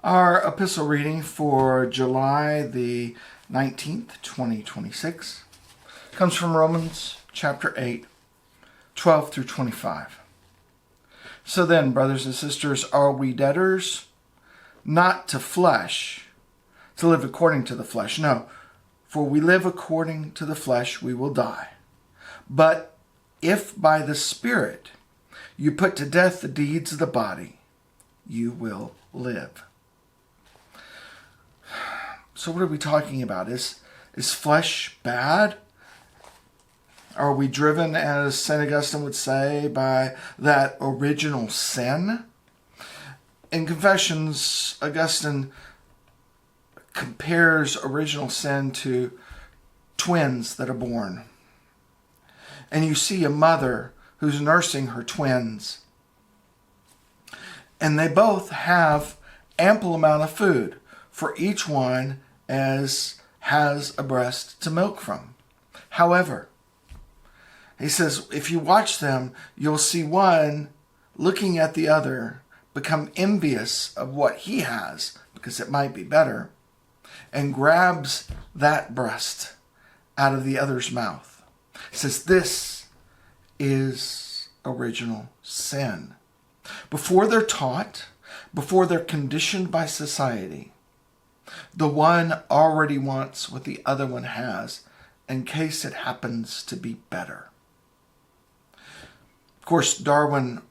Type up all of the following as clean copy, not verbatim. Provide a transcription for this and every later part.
Our epistle reading for July the 19th, 2026 comes from Romans chapter 8, 12 through 25. So then, brothers and sisters, are we debtors? Not to flesh, to live according to the flesh. No, for we live according to the flesh, we will die. But if by the Spirit you put to death the deeds of the body, you will live. So what are we talking about? Is flesh bad? Are we driven, as St. Augustine would say, by that original sin? In Confessions, Augustine compares original sin to twins that are born. And you see a mother who's nursing her twins. And they both have ample amount of food, for each one as has a breast to milk from. However, he says, if you watch them, you'll see one looking at the other become envious of what he has, because it might be better, and grabs that breast out of the other's mouth. He says, this is original sin. Before they're taught, before they're conditioned by society, the one already wants what the other one has in case it happens to be better. Of course, Darwin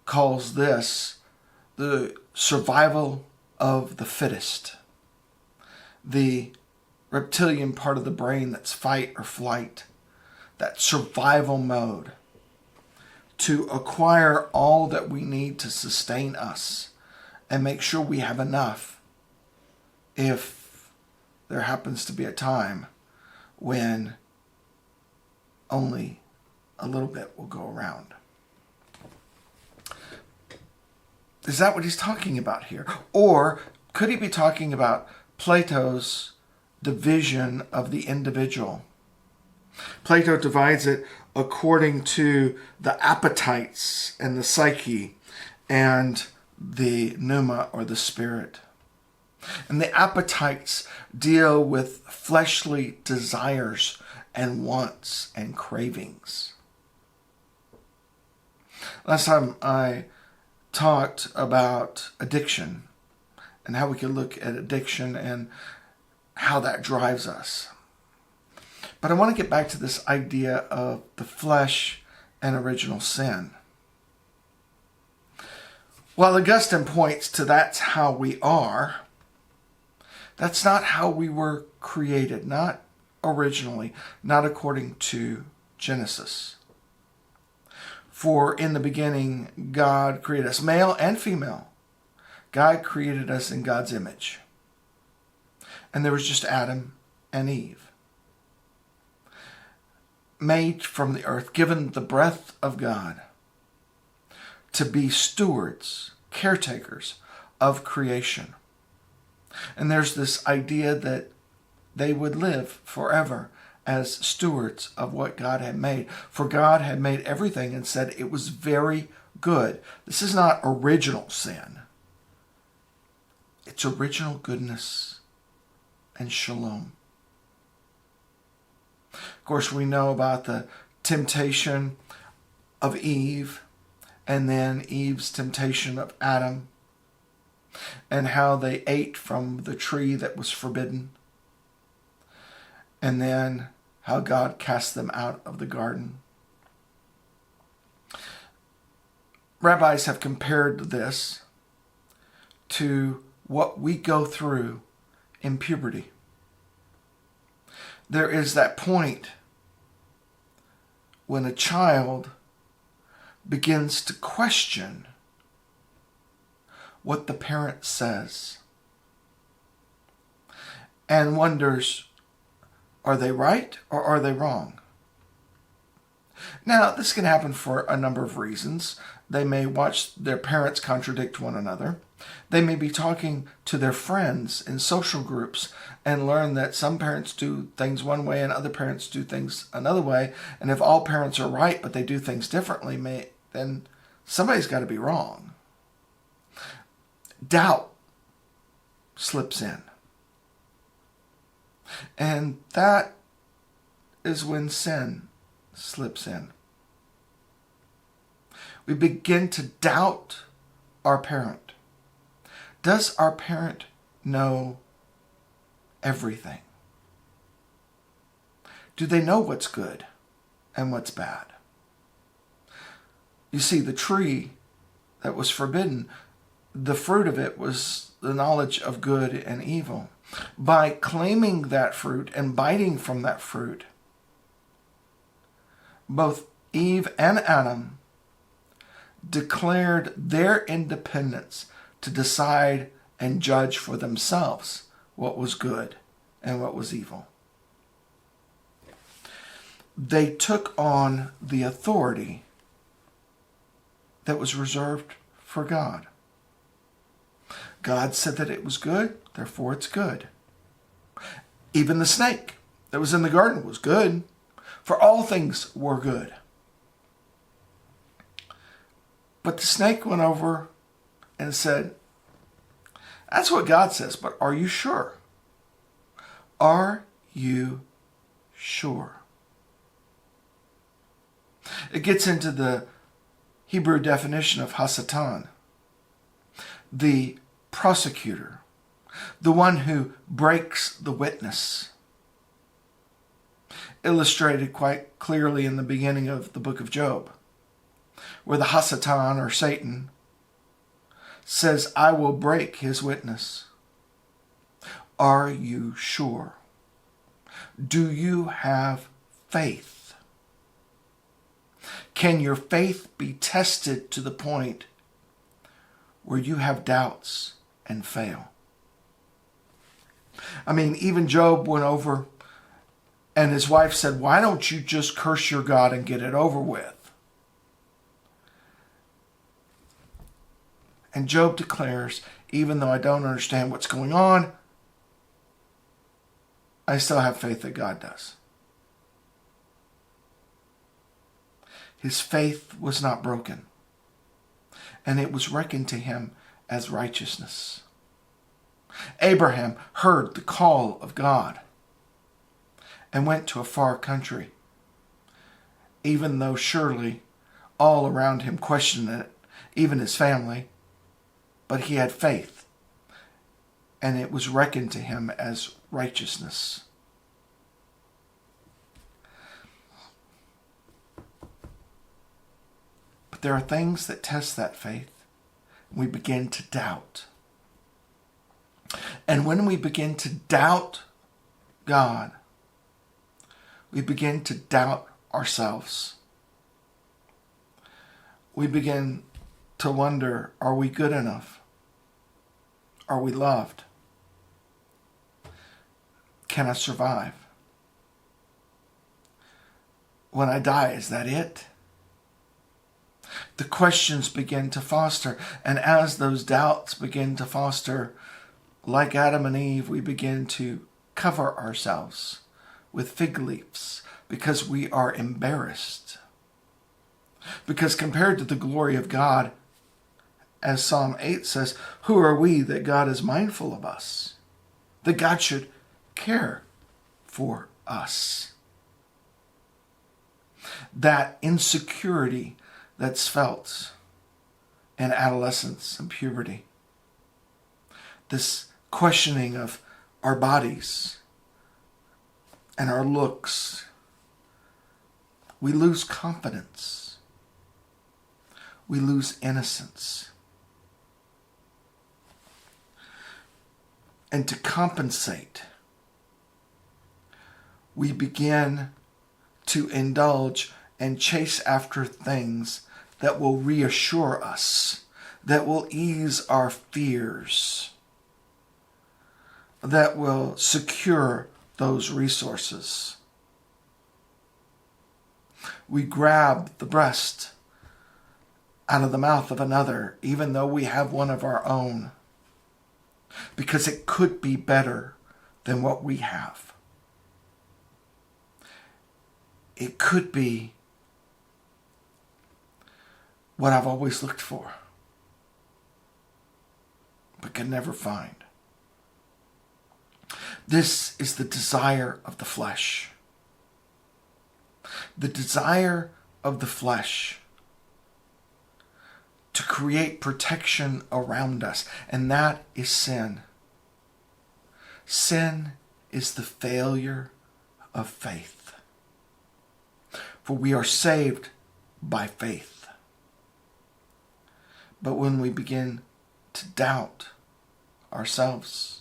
calls this the survival of the fittest, the reptilian part of the brain that's fight or flight, that survival mode, to acquire all that we need to sustain us and make sure we have enough if there happens to be a time when only a little bit will go around. Is that what he's talking about here? Or could he be talking about Plato's division of the individual? Plato divides it according to the appetites and the psyche and the pneuma or the spirit. And the appetites deal with fleshly desires and wants and cravings. Last time I talked about addiction and how we can look at addiction and how that drives us. But I want to get back to this idea of the flesh and original sin. While Augustine points to that's how we are, that's not how we were created, not originally, not according to Genesis. For in the beginning, God created us, male and female. God created us in God's image. And there was just Adam and Eve, made from the earth, given the breath of God to be stewards, caretakers of creation. And there's this idea that they would live forever as stewards of what God had made. For God had made everything and said it was very good. This is not original sin. It's original goodness and shalom. Of course, we know about the temptation of Eve and then Eve's temptation of Adam, and how they ate from the tree that was forbidden, and then how God cast them out of the garden. Rabbis have compared this to what we go through in puberty. There is that point when a child begins to question what the parent says and wonders, are they right or are they wrong? Now, this can happen for a number of reasons. They may watch their parents contradict one another. They may be talking to their friends in social groups and learn that some parents do things one way and other parents do things another way. And if all parents are right but they do things differently, then somebody's got to be wrong. Doubt slips in. And that is when sin slips in. We begin to doubt our parent. Does our parent know everything? Do they know what's good and what's bad? You see, the tree that was forbidden, the fruit of it was the knowledge of good and evil. By claiming that fruit and biting from that fruit, both Eve and Adam declared their independence to decide and judge for themselves what was good and what was evil. They took on the authority that was reserved for God. God said that it was good, therefore it's good. Even the snake that was in the garden was good, for all things were good. But the snake went over and said, that's what God says, but are you sure? Are you sure? It gets into the Hebrew definition of Hasatan, the prosecutor, the one who breaks the witness. Illustrated quite clearly in the beginning of the book of Job, where the Hasatan, or Satan, says, I will break his witness. Are you sure? Do you have faith? Can your faith be tested to the point where you have doubts and fail? I mean, even Job went over and his wife said, why don't you just curse your God and get it over with? And Job declares, even though I don't understand what's going on, I still have faith that God does. His faith was not broken, and it was reckoned to him as righteousness. Abraham heard the call of God and went to a far country, even though surely all around him questioned it, even his family. But he had faith, and it was reckoned to him as righteousness. But there are things that test that faith. We begin to doubt. And when we begin to doubt God, we begin to doubt ourselves. We begin to wonder, are we good enough? Are we loved? Can I survive? When I die, is that it? The questions begin to foster, and as those doubts begin to foster, like Adam and Eve, we begin to cover ourselves with fig leaves because we are embarrassed. Because compared to the glory of God, as Psalm 8 says, who are we that God is mindful of us? That God should care for us. That insecurity that's felt in adolescence and puberty. This questioning of our bodies and our looks. We lose confidence. We lose innocence. And to compensate, we begin to indulge and chase after things that will reassure us, that will ease our fears, that will secure those resources. We grab the breast out of the mouth of another, even though we have one of our own, because it could be better than what we have. It could be what I've always looked for, but can never find. This is the desire of the flesh. The desire of the flesh to create protection around us, and that is sin. Sin is the failure of faith. For we are saved by faith. But when we begin to doubt ourselves,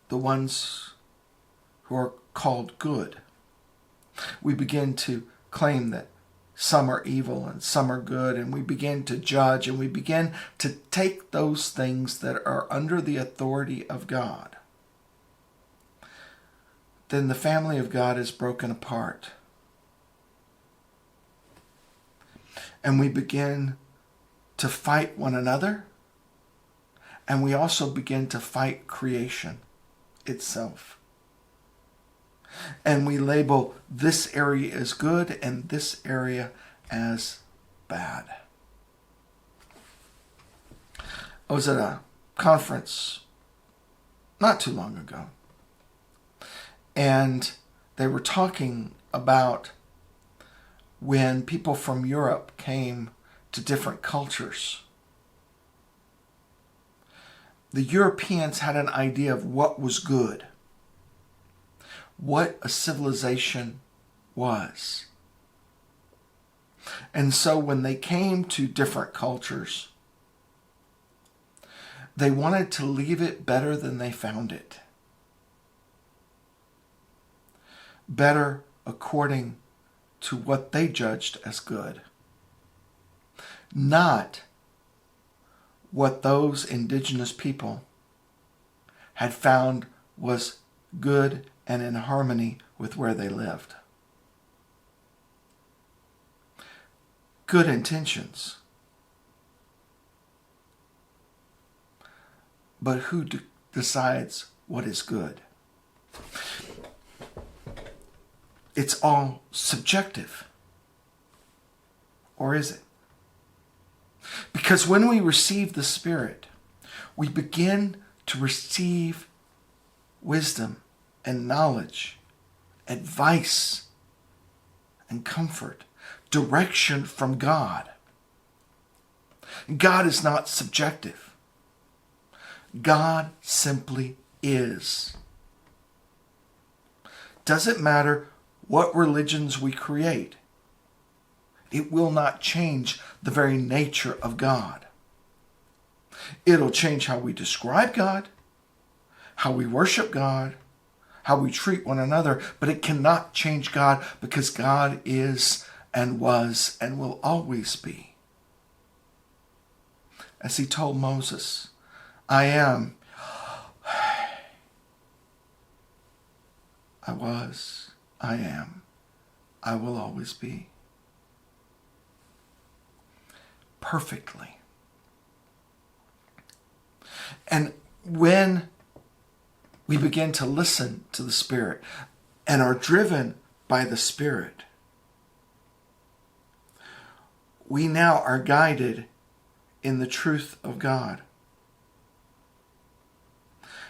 the ones who are called good, we begin to claim that some are evil and some are good, and we begin to judge, and we begin to take those things that are under the authority of God. Then the family of God is broken apart. And we begin to fight one another, and we also begin to fight creation itself. And we label this area as good and this area as bad. I was at a conference not too long ago, and they were talking about when people from Europe came to different cultures. The Europeans had an idea of what was good, what a civilization was. And so when they came to different cultures, they wanted to leave it better than they found it. Better according to what they judged as good. Not what those indigenous people had found was good and in harmony with where they lived. Good intentions. But who decides what is good? It's all subjective. Or is it? Because when we receive the Spirit, we begin to receive wisdom and knowledge, advice and comfort, direction from God. God is not subjective. God simply is. Doesn't matter what religions we create. It will not change the very nature of God. It'll change how we describe God, how we worship God, how we treat one another, but it cannot change God because God is and was and will always be. As he told Moses, I am, I was, I am, I will always be. Perfectly. And when we begin to listen to the Spirit and are driven by the Spirit, we now are guided in the truth of God.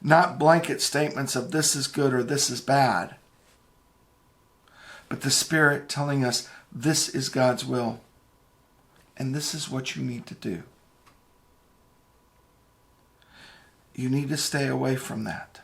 Not blanket statements of this is good or this is bad, but the Spirit telling us this is God's will and this is what you need to do. You need to stay away from that.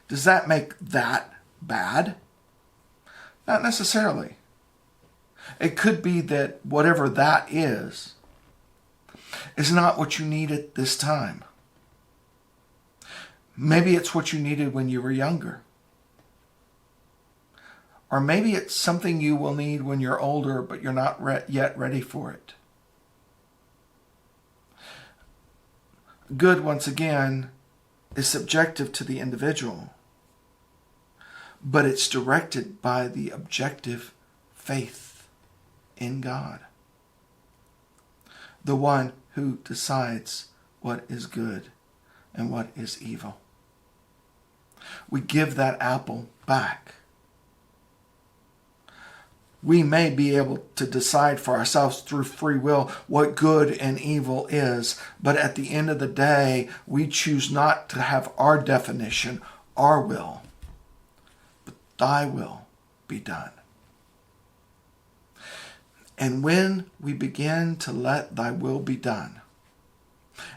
Does that make that bad? Not necessarily. It could be that whatever that is not what you need at this time. Maybe it's what you needed when you were younger. Or maybe it's something you will need when you're older, but you're not yet ready for it. Good, once again, is subjective to the individual, but it's directed by the objective faith in God, the one who decides what is good and what is evil. We give that apple back. we may be able to decide for ourselves through free will what good and evil is, but at the end of the day, we choose not to have our definition, our will, but thy will be done. And when we begin to let thy will be done,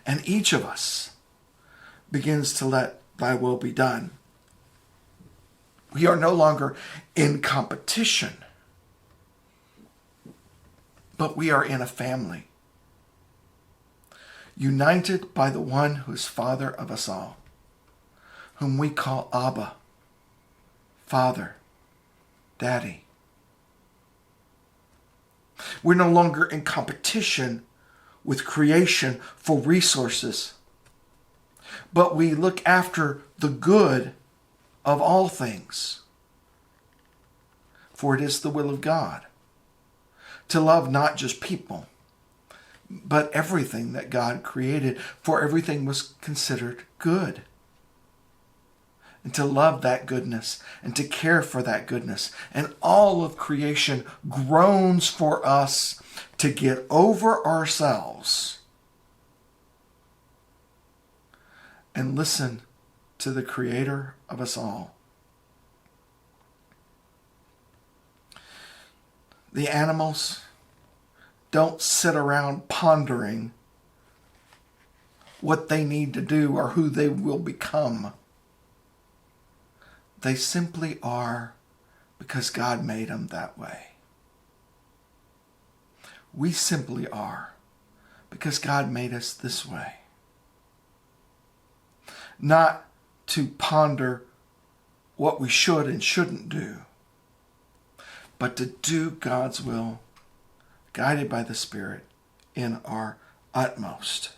and each of us begins to let thy will be done, we are no longer in competition, but we are in a family, united by the one who is Father of us all, whom we call Abba, Father, Daddy. We're no longer in competition with creation for resources, but we look after the good of all things. For it is the will of God to love not just people, but everything that God created, for everything was considered good. And to love that goodness and to care for that goodness. And all of creation groans for us to get over ourselves and listen to the Creator of us all. The animals don't sit around pondering what they need to do or who they will become. They simply are because God made them that way. We simply are because God made us this way. Not to ponder what we should and shouldn't do, but to do God's will, guided by the Spirit, in our utmost.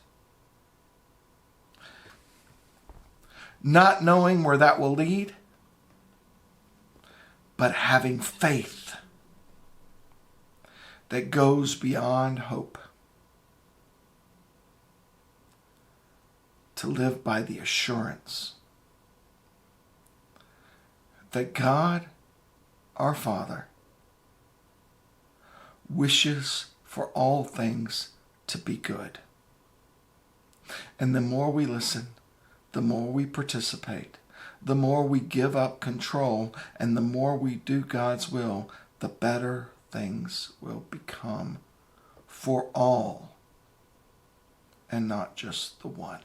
Not knowing where that will lead, but having faith that goes beyond hope. To live by the assurance that God, our Father, wishes for all things to be good. And the more we listen, the more we participate, the more we give up control, and the more we do God's will, the better things will become for all and not just the one.